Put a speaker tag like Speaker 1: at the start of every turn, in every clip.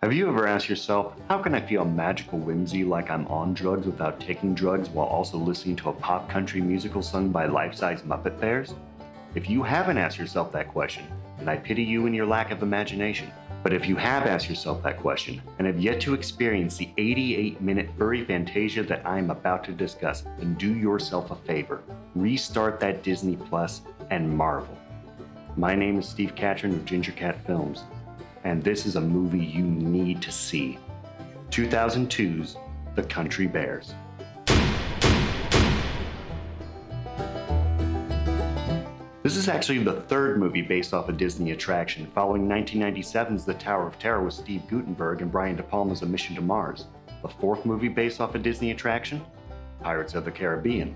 Speaker 1: Have you ever asked yourself, how can I feel magical whimsy like I'm on drugs without taking drugs while also listening to a pop country musical sung by life-size Muppet Bears? If you haven't asked yourself that question, then I pity you and your lack of imagination. But if you have asked yourself that question and have yet to experience the 88-minute furry fantasia that I am about to discuss, then do yourself a favor. Restart that Disney Plus and marvel. My name is Steve Catron of Ginger Cat Films, and this is a movie you need to see. 2002's The Country Bears. This is actually the third movie based off a Disney attraction, following 1997's The Tower of Terror with Steve Guttenberg and Brian De Palma's A Mission to Mars. The fourth movie based off a Disney attraction? Pirates of the Caribbean.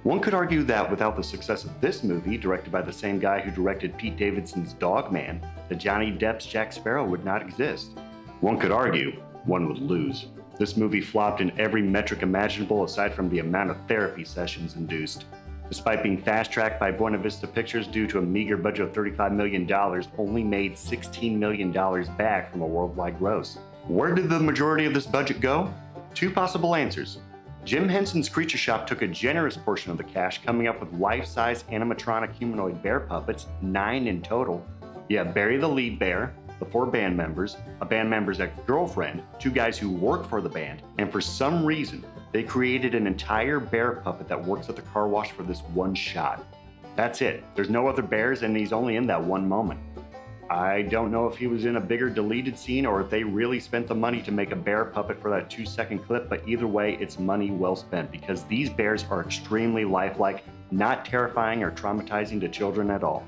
Speaker 1: One could argue that without the success of this movie, directed by the same guy who directed Pete Davidson's Dog Man, the Johnny Depp's Jack Sparrow would not exist. One could argue, one would lose. This movie flopped in every metric imaginable aside from the amount of therapy sessions induced. Despite being fast-tracked by Buena Vista Pictures due to a meager budget of $35 million, only made $16 million back from a worldwide gross. Where did the majority of this budget go? Two possible answers. Jim Henson's Creature Shop took a generous portion of the cash, coming up with life-size animatronic humanoid bear puppets, 9 in total. You have Barry the lead bear, the 4 band members, a band member's ex-girlfriend, 2 guys who work for the band, and for some reason, they created an entire bear puppet that works at the car wash for this one shot. That's it. There's no other bears, and he's only in that one moment. I don't know if he was in a bigger deleted scene or if they really spent the money to make a bear puppet for that 2-second clip, but either way, it's money well spent because these bears are extremely lifelike, not terrifying or traumatizing to children at all.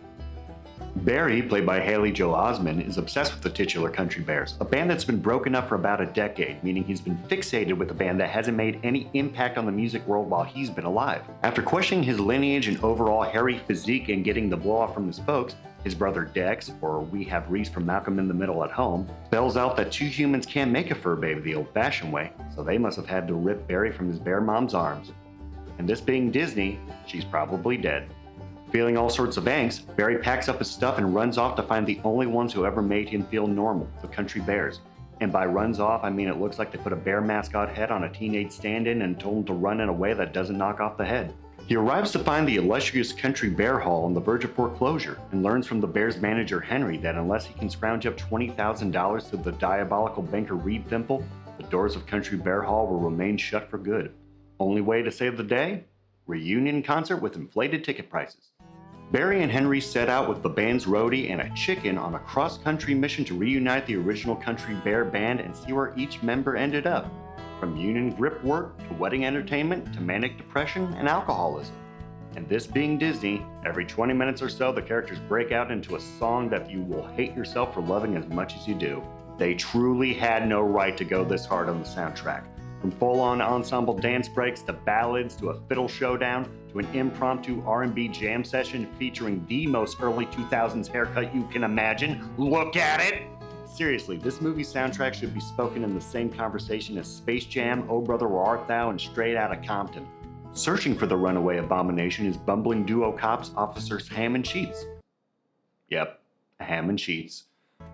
Speaker 1: Barry, played by Haley Joel Osment, is obsessed with the titular Country Bears, a band that's been broken up for about a decade, meaning he's been fixated with a band that hasn't made any impact on the music world while he's been alive. After questioning his lineage and overall hairy physique and getting the blow off from his folks, his brother Dex, or we have Reese from Malcolm in the Middle at home, spells out that 2 humans can't make a fur baby the old-fashioned way, so they must have had to rip Barry from his bear mom's arms. And this being Disney, she's probably dead. Feeling all sorts of angst, Barry packs up his stuff and runs off to find the only ones who ever made him feel normal, the Country Bears. And by runs off, I mean it looks like they put a bear mascot head on a teenage stand-in and told him to run in a way that doesn't knock off the head. He arrives to find the illustrious Country Bear Hall on the verge of foreclosure and learns from the Bears manager Henry that unless he can scrounge up $20,000 to the diabolical banker Reed Thimble, the doors of Country Bear Hall will remain shut for good. Only way to save the day? Reunion concert with inflated ticket prices. Barry and Henry set out with the band's roadie and a chicken on a cross-country mission to reunite the original Country Bear band and see where each member ended up. From union grip work to wedding entertainment to manic depression and alcoholism. And this being Disney, every 20 minutes or so the characters break out into a song that you will hate yourself for loving as much as you do. They truly had no right to go this hard on the soundtrack. From full-on ensemble dance breaks to ballads to a fiddle showdown to an impromptu R&B jam session featuring the most early 2000s haircut you can imagine. Look at it! Seriously, this movie's soundtrack should be spoken in the same conversation as Space Jam, Oh Brother Where Art Thou, and Straight Outta Compton. Searching for the runaway abomination is bumbling duo cops Officers Ham and Sheets. Yep, Ham and Sheets,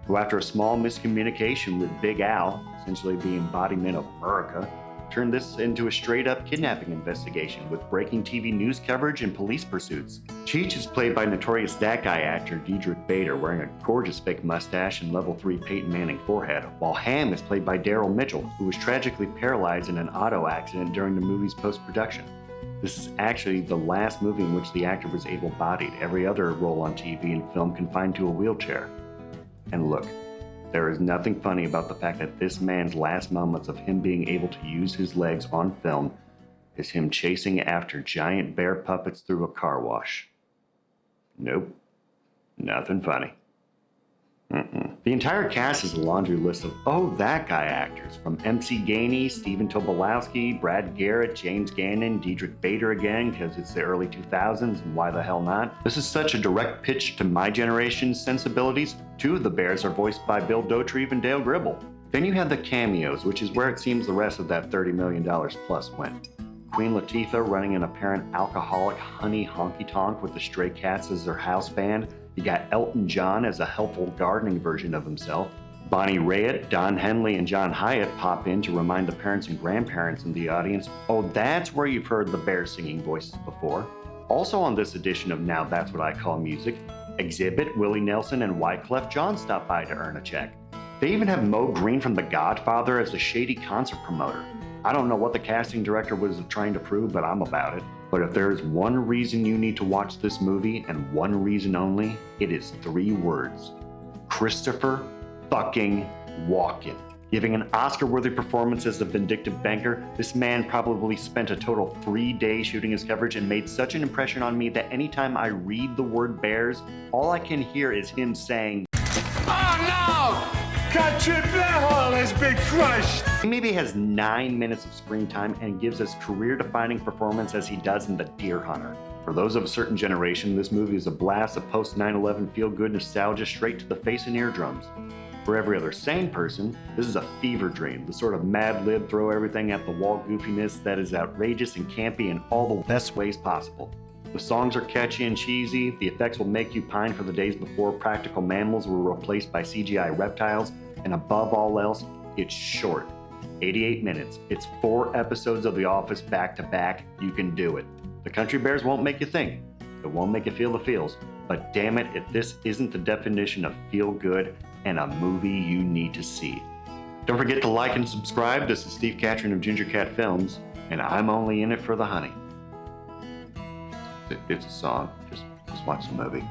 Speaker 1: who after a small miscommunication with Big Al, essentially the embodiment of America, turned this into a straight-up kidnapping investigation with breaking TV news coverage and police pursuits. Cheech is played by notorious That Guy actor Diedrich Bader, wearing a gorgeous fake mustache and level 3 Peyton Manning forehead, while Ham is played by Daryl Mitchell, who was tragically paralyzed in an auto accident during the movie's post-production. This is actually the last movie in which the actor was able-bodied, every other role on TV and film confined to a wheelchair. And look, there is nothing funny about the fact that this man's last moments of him being able to use his legs on film is him chasing after giant bear puppets through a car wash. Nope, nothing funny. The entire cast is a laundry list of oh that guy actors, from MC Gainey, Stephen Tobolowsky, Brad Garrett, James Gannon, Diedrich Bader again because it's the early 2000s and why the hell not. This is such a direct pitch to my generation's sensibilities. 2 of the bears are voiced by Bill Dauterive and Dale Gribble. Then you have the cameos, which is where it seems the rest of that $30 million plus went. Queen Latifah running an apparent alcoholic honey honky-tonk with the Stray Cats as their house band. You got Elton John as a helpful gardening version of himself. Bonnie Raitt, Don Henley, and John Hyatt pop in to remind the parents and grandparents in the audience, oh, that's where you've heard the bear singing voices before. Also on this edition of Now That's What I Call Music, Exhibit, Willie Nelson, and Wyclef Jean stop by to earn a check. They even have Mo Green from The Godfather as a shady concert promoter. I don't know what the casting director was trying to prove, but I'm about it. But if there is one reason you need to watch this movie, and one reason only, it is 3 words. Christopher fucking Walken. Giving an Oscar-worthy performance as the vindictive banker, this man probably spent a total 3 days shooting his coverage and made such an impression on me that anytime I read the word bears, all I can hear is him saying, "Oh no! Country bear hole has been crushed!" He maybe has 9 minutes of screen time and gives as career-defining performance as he does in The Deer Hunter. For those of a certain generation, this movie is a blast of post-9/11 feel-good nostalgia straight to the face and eardrums. For every other sane person, this is a fever dream, the sort of mad lib throw everything at the wall goofiness that is outrageous and campy in all the best ways possible. The songs are catchy and cheesy, the effects will make you pine for the days before practical mammals were replaced by CGI reptiles, and above all else, it's short. 88 minutes. It's 4 episodes of The Office back to back. You can do it. The Country Bears won't make you think. It won't make you feel the feels. But damn it, if this isn't the definition of feel good and a movie you need to see. Don't forget to like and subscribe. This is Steve Catron of Ginger Cat Films, and I'm only in it for the honey. It's a song. Just watch the movie.